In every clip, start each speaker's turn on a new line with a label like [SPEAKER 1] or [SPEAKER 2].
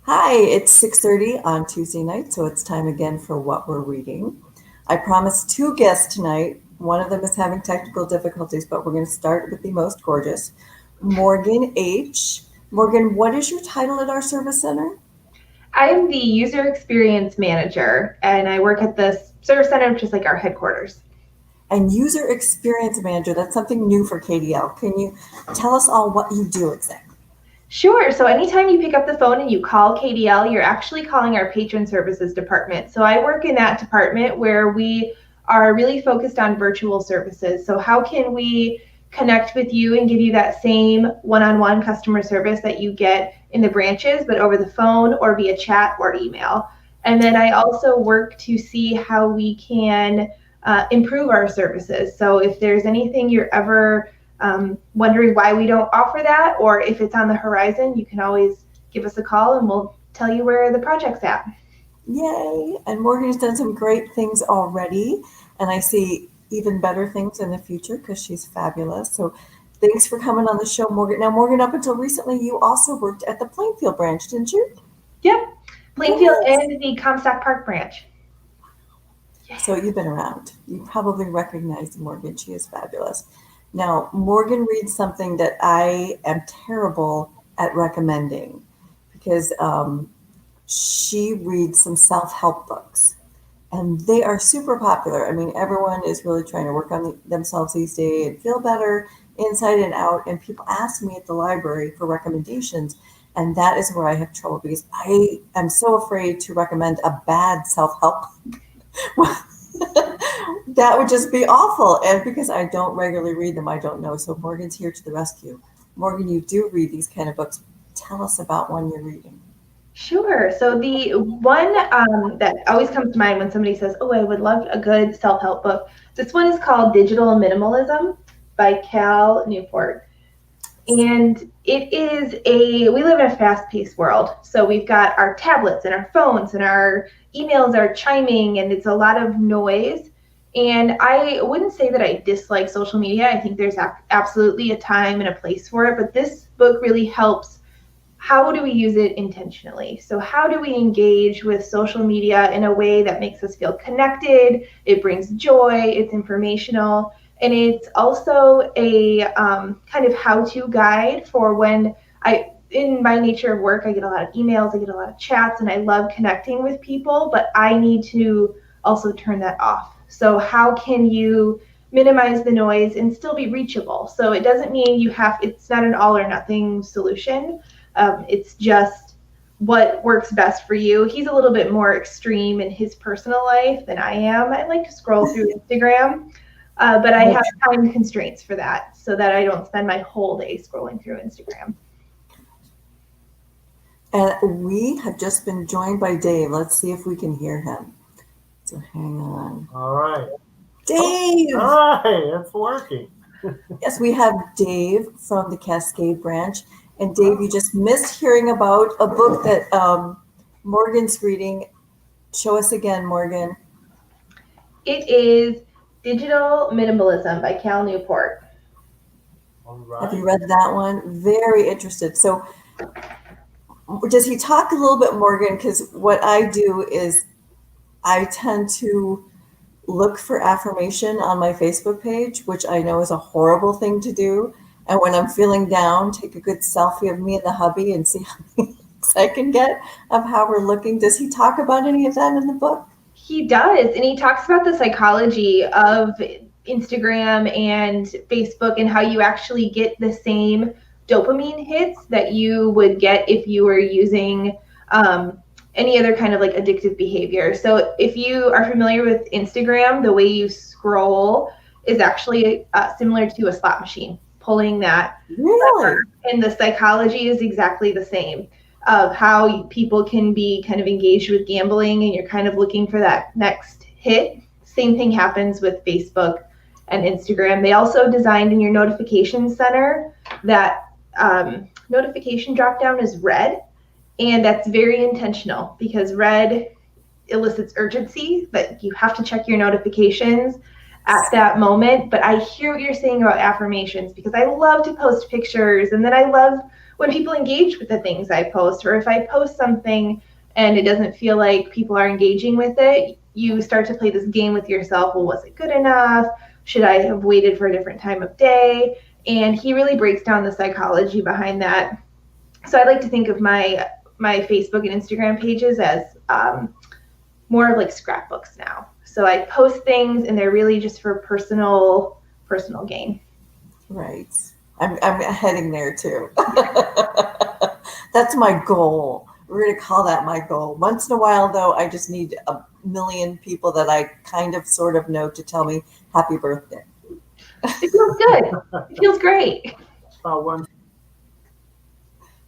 [SPEAKER 1] Hi, it's 6:30 on Tuesday night, so it's time again for what we're reading. I promised two guests tonight. One of them is having technical difficulties, but we're going to start with the most gorgeous, Morgan H. Morgan, what is your title at our service center?
[SPEAKER 2] I am the user experience manager, and I work at the service center, which is like our headquarters.
[SPEAKER 1] And user experience manager, that's something new for KDL. Can you tell us all what you do exactly?
[SPEAKER 2] Sure. So anytime you pick up the phone and you call KDL, you're actually calling our patron services department. So I work in that department where we are really focused on virtual services. So how can we connect with you and give you that same one-on-one customer service that you get in the branches, but over the phone or via chat or email? And then I also work to see how we can improve our services. So if there's anything you're ever wondering why we don't offer that, or if it's on the horizon, you can always give us a call and we'll tell you where the project's at.
[SPEAKER 1] Yay! And Morgan's done some great things already, and I see even better things in the future because she's fabulous. So thanks for coming on the show, Morgan. Now, Morgan, up until recently, you also worked at the Plainfield branch, didn't you?
[SPEAKER 2] Yep, Plainfield
[SPEAKER 1] Yes.
[SPEAKER 2] and the Comstock Park branch.
[SPEAKER 1] So you've been around. You probably recognize Morgan. She is fabulous. Now, Morgan reads something that I am terrible at recommending because she reads some self help books. And they are super popular. I mean, everyone is really trying to work on themselves these days and feel better inside and out. And people ask me at the library for recommendations. And that is where I have trouble because I am so afraid to recommend a bad self help. That would just be awful. And because I don't regularly read them, I don't know. So Morgan's here to the rescue. Morgan, you do read these kind of books. Tell us about one you're reading.
[SPEAKER 2] Sure. So the one that always comes to mind when somebody says, "Oh, I would love a good self-help book," this one is called Digital Minimalism by Cal Newport. And we live in a fast-paced world. So we've got our tablets and our phones and our emails are chiming and it's a lot of noise. And I wouldn't say that I dislike social media. I think there's absolutely a time and a place for it. But this book really helps. How do we use it intentionally? So how do we engage with social media in a way that makes us feel connected? It brings joy, it's informational, and it's also a kind of how-to guide for when in my nature of work, I get a lot of emails, I get a lot of chats, and I love connecting with people, but I need to also turn that off. So how can you minimize the noise and still be reachable? So it doesn't mean it's not an all or nothing solution. It's just what works best for you. He's a little bit more extreme in his personal life than I am. I like to scroll through Instagram, but I have time constraints for that so that I don't spend my whole day scrolling through Instagram.
[SPEAKER 1] And we have just been joined by Dave. Let's see if we can hear him. So hang on.
[SPEAKER 3] All right.
[SPEAKER 1] Dave!
[SPEAKER 3] All right, it's working.
[SPEAKER 1] Yes, we have Dave from the Cascade branch. And Dave, you just missed hearing about a book that Morgan's reading. Show us again, Morgan.
[SPEAKER 2] It is Digital Minimalism by Cal Newport.
[SPEAKER 3] All right.
[SPEAKER 1] Have you read that one? Very interested. So does he talk a little bit, Morgan? Because what I do is I tend to look for affirmation on my Facebook page, which I know is a horrible thing to do. And when I'm feeling down, take a good selfie of me and the hubby and see how many likes I can get of how we're looking. Does he talk about any of that in the book?
[SPEAKER 2] He does, and he talks about the psychology of Instagram and Facebook and how you actually get the same dopamine hits that you would get if you were using any other kind of like addictive behavior. So if you are familiar with Instagram, the way you scroll is actually similar to a slot machine, pulling that
[SPEAKER 1] Really?
[SPEAKER 2] lever. And the psychology is exactly the same of how people can be kind of engaged with gambling and you're kind of looking for that next hit. Same thing happens with Facebook and Instagram. They also designed in your notification center that notification drop down is red. And that's very intentional because red elicits urgency, that you have to check your notifications at that moment. But I hear what you're saying about affirmations because I love to post pictures and then I love when people engage with the things I post, or if I post something and it doesn't feel like people are engaging with it, you start to play this game with yourself. Well, was it good enough? Should I have waited for a different time of day? And he really breaks down the psychology behind that. So I like to think of my Facebook and Instagram pages as more of like scrapbooks now. So I post things and they're really just for personal gain.
[SPEAKER 1] Right. I'm heading there too. That's my goal. We're going to call that my goal. Once in a while, though, I just need a million people that I kind of sort of know to tell me happy birthday.
[SPEAKER 2] It feels good. It feels great.
[SPEAKER 3] One.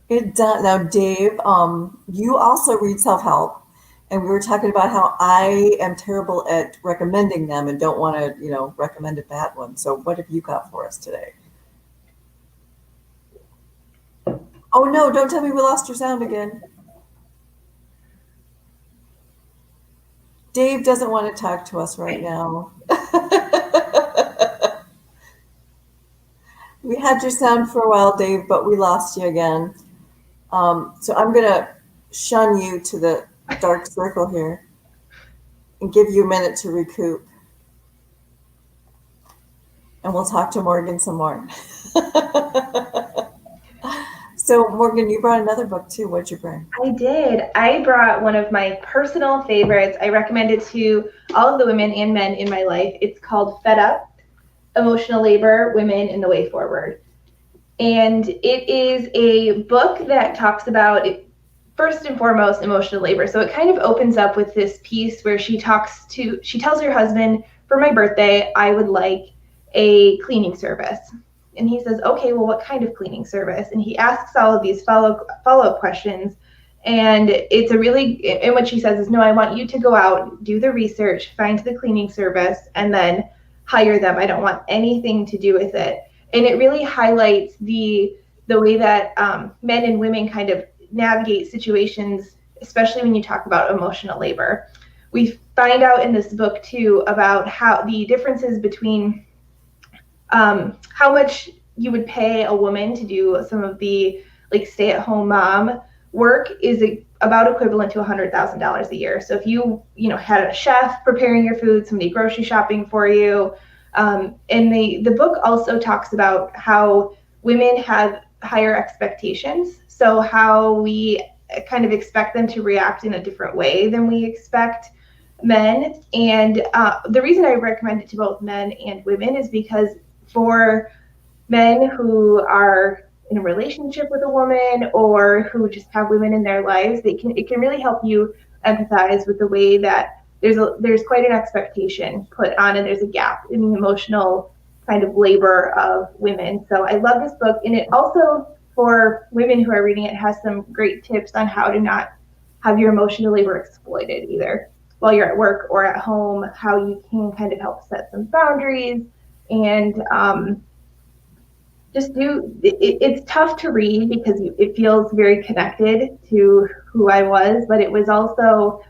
[SPEAKER 1] It does. Now, Dave, you also read self-help, and we were talking about how I am terrible at recommending them and don't want to, recommend a bad one. So what have you got for us today? Oh, no, don't tell me we lost your sound again. Dave doesn't want to talk to us right now. We had your sound for a while, Dave, but we lost you again. So I'm going to shun you to the dark circle here and give you a minute to recoup. And we'll talk to Morgan some more. So, Morgan, you brought another book too. What'd you bring?
[SPEAKER 2] I did. I brought one of my personal favorites. I recommend it to all of the women and men in my life. It's called Fed Up: Emotional Labor, Women in the Way Forward. And it is a book that talks about, first and foremost, emotional labor. So it kind of opens up with this piece where she tells her husband, for my birthday, I would like a cleaning service. And he says, okay, well, what kind of cleaning service? And he asks all of these follow-up questions. And and what she says is, no, I want you to go out, do the research, find the cleaning service, and then hire them. I don't want anything to do with it. And it really highlights the way that men and women kind of navigate situations, especially when you talk about emotional labor. We find out in this book too about how the differences between how much you would pay a woman to do some of the like stay-at-home mom work is about equivalent to $100,000 a year. So if you had a chef preparing your food, somebody grocery shopping for you, and the book also talks about how women have higher expectations. So how we kind of expect them to react in a different way than we expect men. And the reason I recommend it to both men and women is because for men who are in a relationship with a woman or who just have women in their lives, it can really help you empathize with the way that there's quite an expectation put on, and there's a gap in the emotional kind of labor of women. So I love this book, and it also, for women who are reading it, has some great tips on how to not have your emotional labor exploited, either while you're at work or at home, how you can kind of help set some boundaries. And it's tough to read because it feels very connected to who I was, but it was also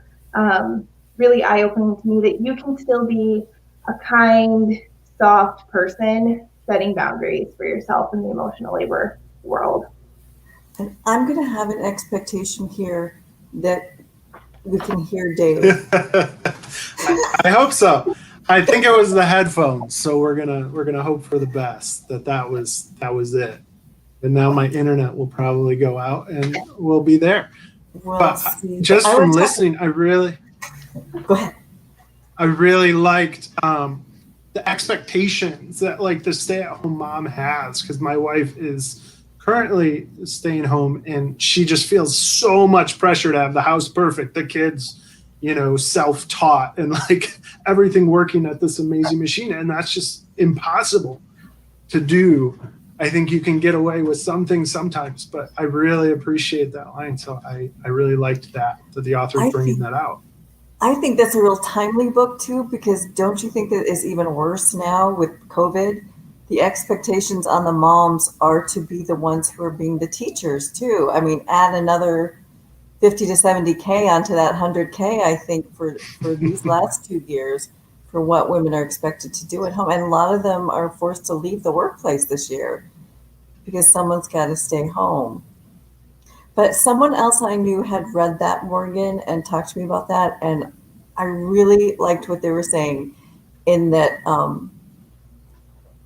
[SPEAKER 2] really eye-opening to me that you can still be a kind, soft person setting boundaries for yourself in the emotional labor world.
[SPEAKER 1] And I'm going to have an expectation here that we can hear Dave.
[SPEAKER 4] I hope so. I think it was the headphones, so we're gonna hope for the best that was it. And now my internet will probably go out and we'll be there. But just from listening,
[SPEAKER 1] Go ahead.
[SPEAKER 4] I really liked the expectations that like the stay-at-home mom has, because my wife is currently staying home and she just feels so much pressure to have the house perfect, the kids, self-taught, and like everything working at this amazing machine. And that's just impossible to do. I think you can get away with some things sometimes, but I really appreciate that line. So I really liked that the author is bringing that out.
[SPEAKER 1] I think that's a real timely book too, because don't you think that is even worse now with COVID? The expectations on the moms are to be the ones who are being the teachers too. I mean, add another 50 to 70K onto that 100K, I think, for these last 2 years for what women are expected to do at home. And a lot of them are forced to leave the workplace this year. because someone's got to stay home. But someone else I knew had read that, Morgan, and talked to me about that, and I really liked what they were saying in that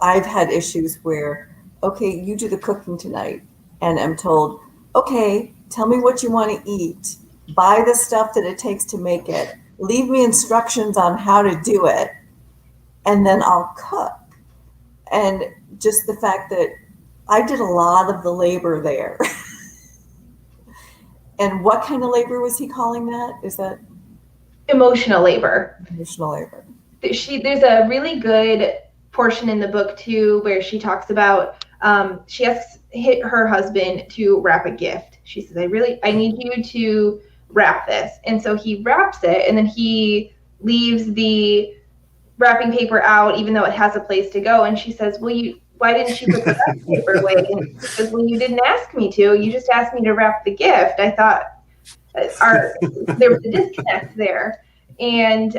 [SPEAKER 1] I've had issues where, okay, you do the cooking tonight, and I'm told, okay, tell me what you want to eat, buy the stuff that it takes to make it, leave me instructions on how to do it, and then I'll cook. And just the fact that I did a lot of the labor there. And what kind of labor was he calling that? Is that
[SPEAKER 2] Emotional labor.
[SPEAKER 1] emotional labor?
[SPEAKER 2] There's a really good portion in the book too where she talks about she asks her husband to wrap a gift. She says, I need you to wrap this. And so he wraps it, and then he leaves the wrapping paper out even though it has a place to go. And she says, why didn't you put the wrapping paper away? And he says, well, you didn't ask me to. You just asked me to wrap the gift. I thought there was a disconnect there. And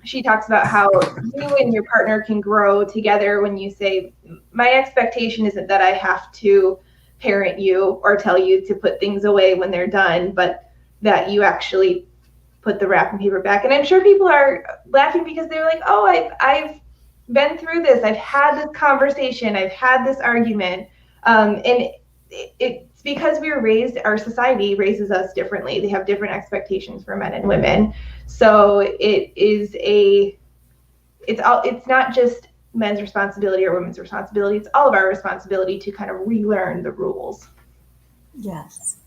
[SPEAKER 2] she talks about how you and your partner can grow together when you say, my expectation isn't that I have to parent you or tell you to put things away when they're done, but that you actually put the wrapping paper back. And I'm sure people are laughing because they're like, oh, I've been through this. I've had this conversation. I've had this argument. And it's because we were raised, our society raises us differently. They have different expectations for men and women. So it's not just men's responsibility or women's responsibility. It's all of our responsibility to kind of relearn the rules.
[SPEAKER 1] Yes.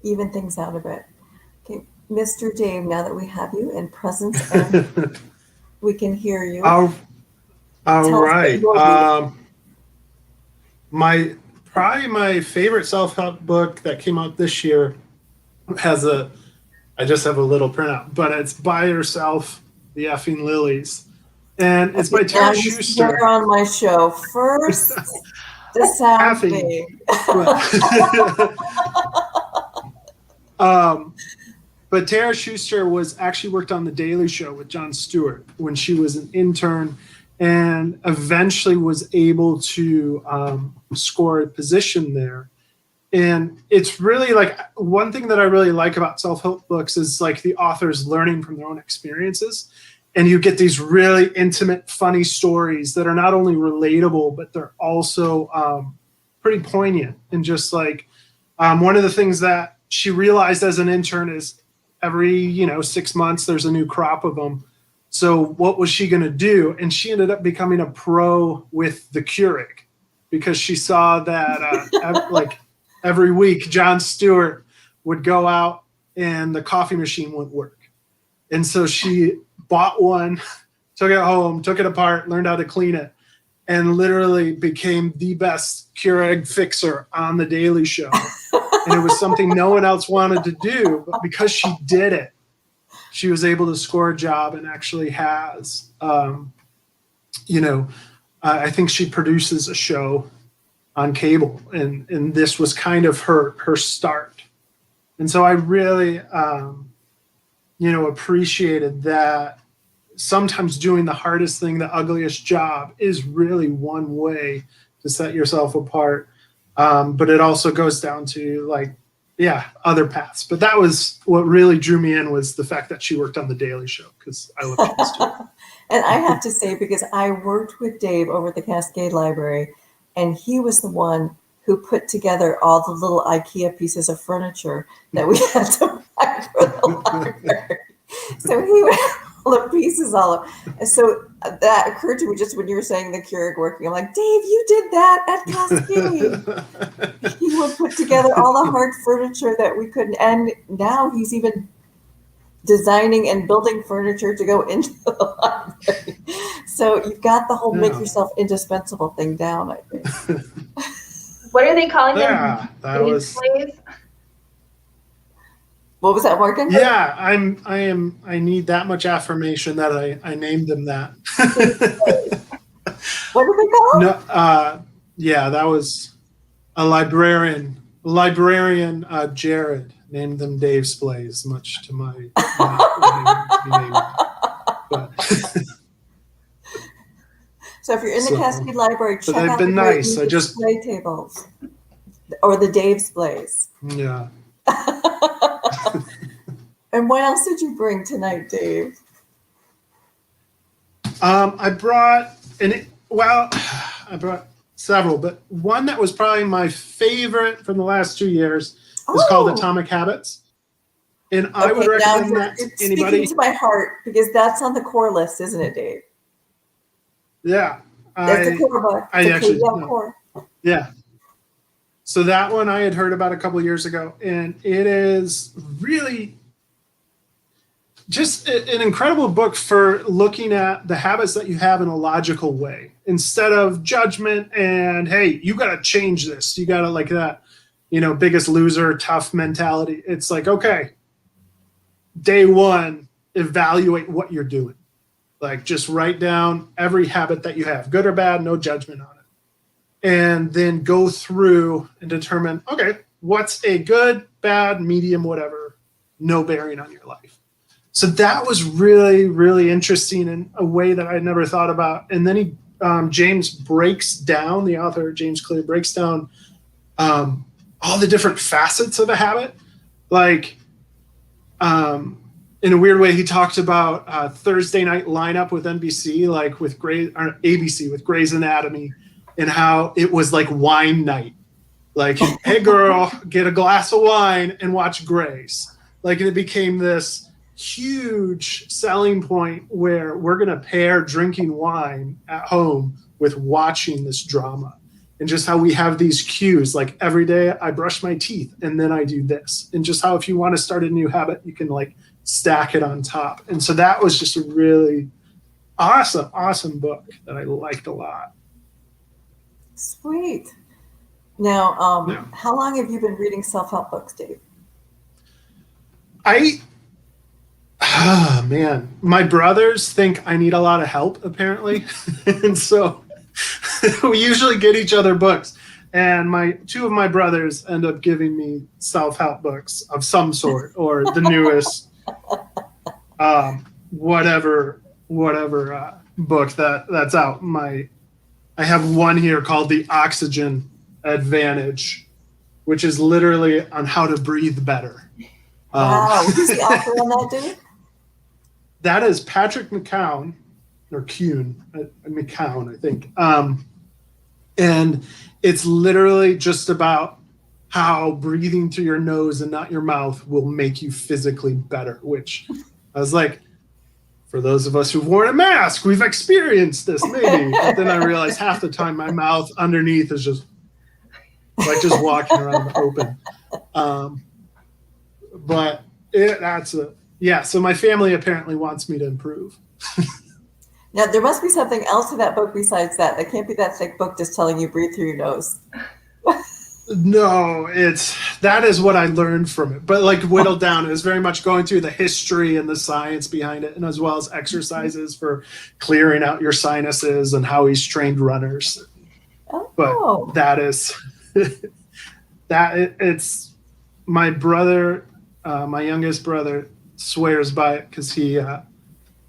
[SPEAKER 1] Even things out a bit. Okay, Mr. Dave, now that we have you in presence and we can hear you.
[SPEAKER 4] All right. Probably my favorite self-help book that came out this year I just have a little printout, but it's By Yourself, The Effing Lilies. And it's by Tara Schuster.
[SPEAKER 1] You're on my show first. The sound big.
[SPEAKER 4] But Tara Schuster actually worked on The Daily Show with Jon Stewart when she was an intern, and eventually was able to score a position there. And it's really like, one thing that I really like about self-help books is like the authors learning from their own experiences. And you get these really intimate, funny stories that are not only relatable, but they're also pretty poignant. And just like one of the things that she realized as an intern is every 6 months, there's a new crop of them. So what was she going to do? And she ended up becoming a pro with the Keurig because she saw that like every week Jon Stewart would go out and the coffee machine wouldn't work. And so she bought one, took it home, took it apart, learned how to clean it, and literally became the best Keurig fixer on The Daily Show. And it was something no one else wanted to do, but because she did it, she was able to score a job and actually has, I think she produces a show on cable, and this was kind of her start. And so I really, appreciated that sometimes doing the hardest thing, the ugliest job, is really one way to set yourself apart. But it also goes down to other paths. But that was what really drew me in, was the fact that she worked on The Daily Show, because I love Jon Stewart.
[SPEAKER 1] And I have to say, because I worked with Dave over at the Cascade Library, and he was the one who put together all the little IKEA pieces of furniture that we had to buy for the library. So he would all the pieces all up. And so that occurred to me just when you were saying the Keurig working. I'm like, Dave, you did that at Cascade. He would put together all the hard furniture that we couldn't. And now he's even designing and building furniture to go into the library. So you've got the whole make yourself indispensable thing down, I think.
[SPEAKER 2] What are they calling them?
[SPEAKER 4] Yeah, that was.
[SPEAKER 1] What was that, Morgan?
[SPEAKER 4] Yeah, I need that much affirmation that I named them that.
[SPEAKER 1] What did they call them?
[SPEAKER 4] No, yeah, that was a librarian. Librarian Jared named them Dave Splays, much to my name. But
[SPEAKER 1] So if you're in the
[SPEAKER 4] So,
[SPEAKER 1] Cascade Library,
[SPEAKER 4] but
[SPEAKER 1] check
[SPEAKER 4] they've
[SPEAKER 1] out
[SPEAKER 4] been
[SPEAKER 1] the great
[SPEAKER 4] nice.
[SPEAKER 1] new display tables or the Dave's Blaze.
[SPEAKER 4] Yeah.
[SPEAKER 1] And what else did you bring tonight, Dave?
[SPEAKER 4] I brought I brought several, but one that was probably my favorite from the last 2 years is called Atomic Habits. And I would recommend that to anybody.
[SPEAKER 1] Speaking to my heart, because that's on the core list, isn't it, Dave?
[SPEAKER 4] Yeah.
[SPEAKER 1] That's a core book.
[SPEAKER 4] I actually,
[SPEAKER 1] core.
[SPEAKER 4] yeah. So that one I had heard about a couple of years ago, and it is really just an incredible book for looking at the habits that you have in a logical way instead of judgment and, hey, you got to change this. You got to like that, Biggest Loser, tough mentality. It's like, okay, day one, evaluate what you're doing. Like just write down every habit that you have, good or bad, no judgment on it. And then go through and determine, okay, what's a good, bad, medium, whatever, no bearing on your life. So that was really, really interesting in a way that I never thought about. And then James breaks down, the author, James Clear, breaks down all the different facets of a habit. Like, in a weird way, he talked about Thursday night lineup with NBC, like with ABC, with Grey's Anatomy, and how it was like wine night. Like, hey, girl, get a glass of wine and watch Grey's. Like, and it became this huge selling point where we're going to pair drinking wine at home with watching this drama. And just how we have these cues, like every day I brush my teeth and then I do this. And just how if you want to start a new habit, you can like stack it on top. And so that was just a really awesome book that I liked a lot.
[SPEAKER 1] Sweet. Now, how long have you been reading self-help books, Dave?
[SPEAKER 4] Man, my brothers think I need a lot of help, apparently. And so we usually get each other books. And two of my brothers end up giving me self-help books of some sort, or the newest, whatever book that's out. I have one here called The Oxygen Advantage, which is literally on how to breathe better.
[SPEAKER 1] Wow, who's the author on that, Dave?
[SPEAKER 4] That is Patrick McCown, or Kuhn, McCown, I think. And it's literally just about how breathing through your nose and not your mouth will make you physically better, which I was like, for those of us who've worn a mask, we've experienced this maybe. But then I realized half the time my mouth underneath is just like just walking around open. But so my family apparently wants me to improve.
[SPEAKER 1] Now, there must be something else to that book besides that. That can't be that thick book just telling you breathe through your nose.
[SPEAKER 4] No, that is what I learned from it. But like whittled down, it was very much going through the history and the science behind it, and as well as exercises for clearing out your sinuses and how he's trained runners.
[SPEAKER 1] Oh.
[SPEAKER 4] But that is it's my brother, my youngest brother swears by it because he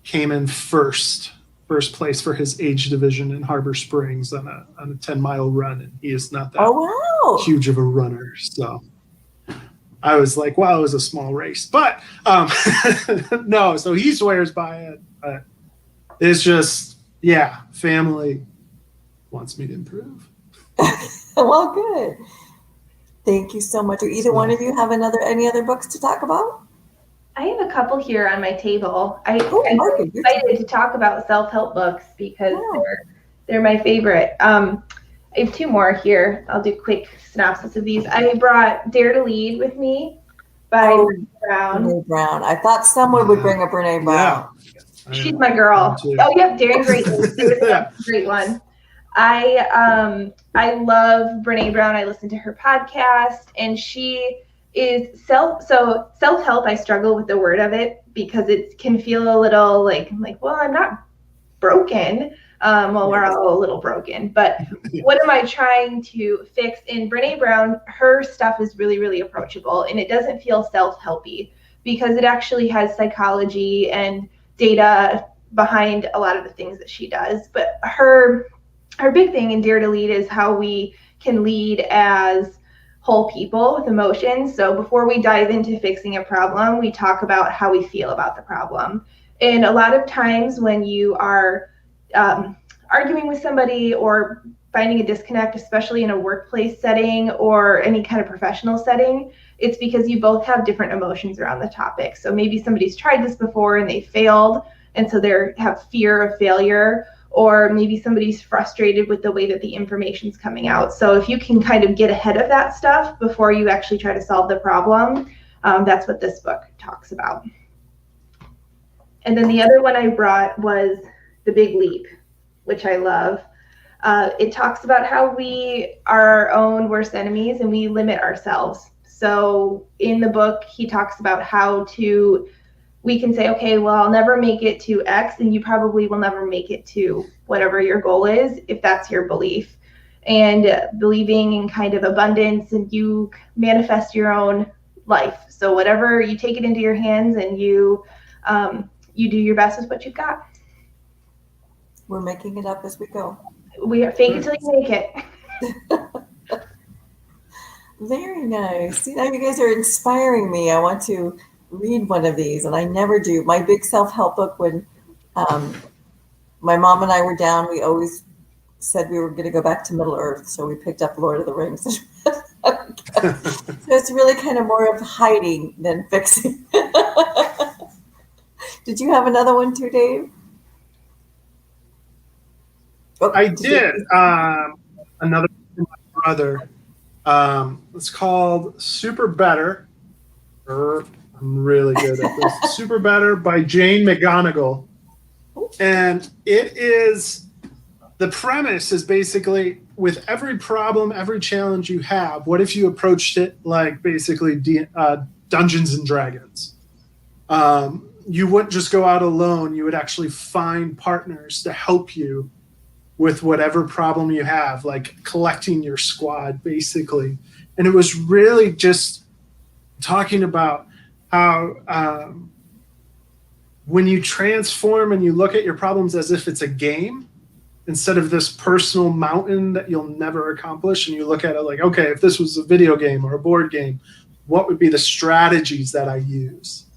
[SPEAKER 4] came in first place for his age division in Harbor Springs on a 10-mile run, and he is not that huge of a runner. So I was like, wow, it was a small race. But no, so he swears by it. It's just, family wants me to improve.
[SPEAKER 1] Well, good. Thank you so much. Do either one of you have any other books to talk about?
[SPEAKER 2] I have a couple here on my table. I'm excited to talk about self-help books because they're my favorite. I have two more here. I'll do a quick synopsis of these. I brought Dare to Lead with me by Brené Brown.
[SPEAKER 1] Brené Brown. I thought someone would bring up Brené Brown.
[SPEAKER 2] Yeah. She's my girl. Oh, yep, Daring Greatly. Great one. I love Brené Brown. I listen to her podcast, and she is self-help. I struggle with the word of it because it can feel a little like, well, I'm not broken. Well, we're all a little broken, but what am I trying to fix? In Brené Brown, her stuff is really, really approachable, and it doesn't feel self-helpy because it actually has psychology and data behind a lot of the things that she does. But her big thing in Dare to Lead is how we can lead as whole people with emotions. So before we dive into fixing a problem, we talk about how we feel about the problem. And a lot of times when you are arguing with somebody or finding a disconnect, especially in a workplace setting or any kind of professional setting, it's because you both have different emotions around the topic. So maybe somebody's tried this before and they failed, and so they have fear of failure, or maybe somebody's frustrated with the way that the information's coming out. So if you can kind of get ahead of that stuff before you actually try to solve the problem, that's what this book talks about. And then the other one I brought was The Big Leap, which I love. It talks about how we are our own worst enemies and we limit ourselves. So in the book, he talks about how we can say, okay, well, I'll never make it to X, and you probably will never make it to whatever your goal is, if that's your belief. And believing in kind of abundance, and you manifest your own life. So whatever, you take it into your hands and you do your best with what you've got.
[SPEAKER 1] We're making it up as we go.
[SPEAKER 2] We are fake it till you make it.
[SPEAKER 1] Very nice. See, now you guys are inspiring me. I want to read one of these, and I never do. My big self-help book, when my mom and I were down, we always said we were going to go back to Middle Earth, so we picked up Lord of the Rings. So it's really kind of more of hiding than fixing. Did you have another one too, Dave? Oh,
[SPEAKER 4] I did. Another from my brother. It's called Super Better. I'm really good at this. Super Better by Jane McGonigal. And it is, the premise is basically, with every problem, every challenge you have, what if you approached it like basically Dungeons and Dragons? You wouldn't just go out alone. You would actually find partners to help you with whatever problem you have, like collecting your squad, basically. And it was really just talking about how when you transform and you look at your problems as if it's a game, instead of this personal mountain that you'll never accomplish, and you look at it like, okay, if this was a video game or a board game, what would be the strategies that I use?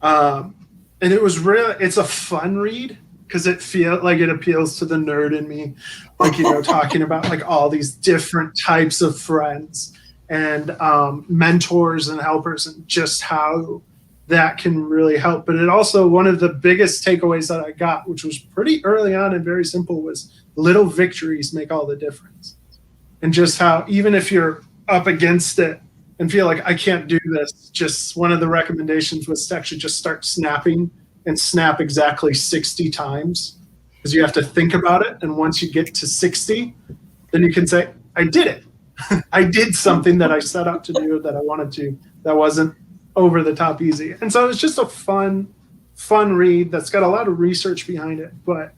[SPEAKER 4] And it was really, it's a fun read, because it feels like it appeals to the nerd in me, like, you know, talking about like all these different types of friends and mentors and helpers, and just how that can really help. But it also, one of the biggest takeaways that I got, which was pretty early on and very simple, was little victories make all the difference. And just how, even if you're up against it and feel like I can't do this, just one of the recommendations was to actually just start snapping, and snap exactly 60 times, because you have to think about it. And once you get to 60, then you can say, I did it. I did something that I set out to do, that I wanted to, that wasn't over the top easy. And so it's just a fun read that's got a lot of research behind it, but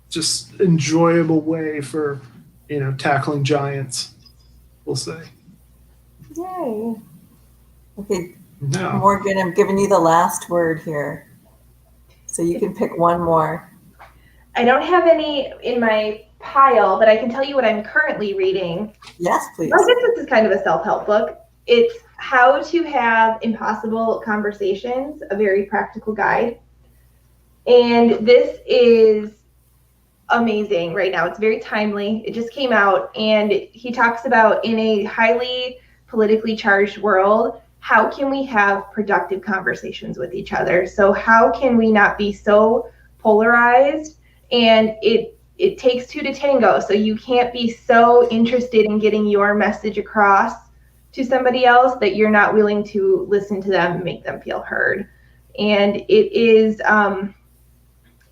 [SPEAKER 4] just enjoyable way for, you know, tackling giants, we'll say.
[SPEAKER 1] Yay. Okay.
[SPEAKER 4] No.
[SPEAKER 1] Morgan, I'm giving you the last word here, so you can pick one more.
[SPEAKER 2] I don't have any in my pile, but I can tell you what I'm currently reading.
[SPEAKER 1] Yes, please.
[SPEAKER 2] I guess this is kind of a self-help book. It's How to Have Impossible Conversations, a very practical guide. And this is amazing right now. It's very timely. It just came out, and he talks about, in a highly politically charged world, how can we have productive conversations with each other? So how can we not be so polarized? And it takes two to tango. So you can't be so interested in getting your message across to somebody else that you're not willing to listen to them and make them feel heard. And it is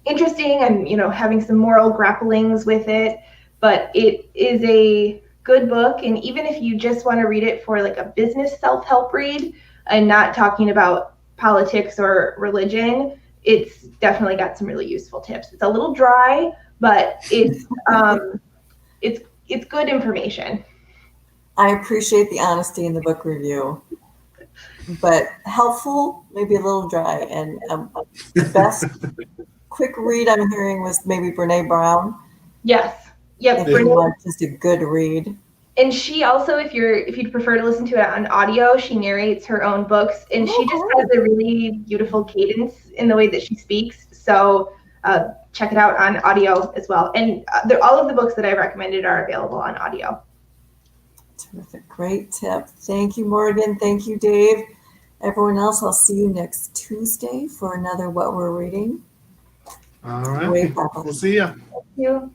[SPEAKER 2] interesting. I'm, you know, having some moral grapplings with it, but it is a good book. And even if you just want to read it for like a business self-help read and not talking about politics or religion, it's definitely got some really useful tips. It's a little dry, but it's good information.
[SPEAKER 1] I appreciate the honesty in the book review, but helpful, maybe a little dry, and The best quick read I'm hearing was maybe Brene Brown.
[SPEAKER 2] Yes. Yep.
[SPEAKER 1] If you want just a good read.
[SPEAKER 2] And she also, if you'd prefer to listen to it on audio, she narrates her own books, and she just has a really beautiful cadence in the way that she speaks. So check it out on audio as well. And all of the books that I recommended are available on audio.
[SPEAKER 1] Terrific. Great tip. Thank you, Morgan. Thank you, Dave. Everyone else, I'll see you next Tuesday for another What We're Reading.
[SPEAKER 4] All right.
[SPEAKER 1] Great.
[SPEAKER 4] We'll see ya.
[SPEAKER 2] Thank you.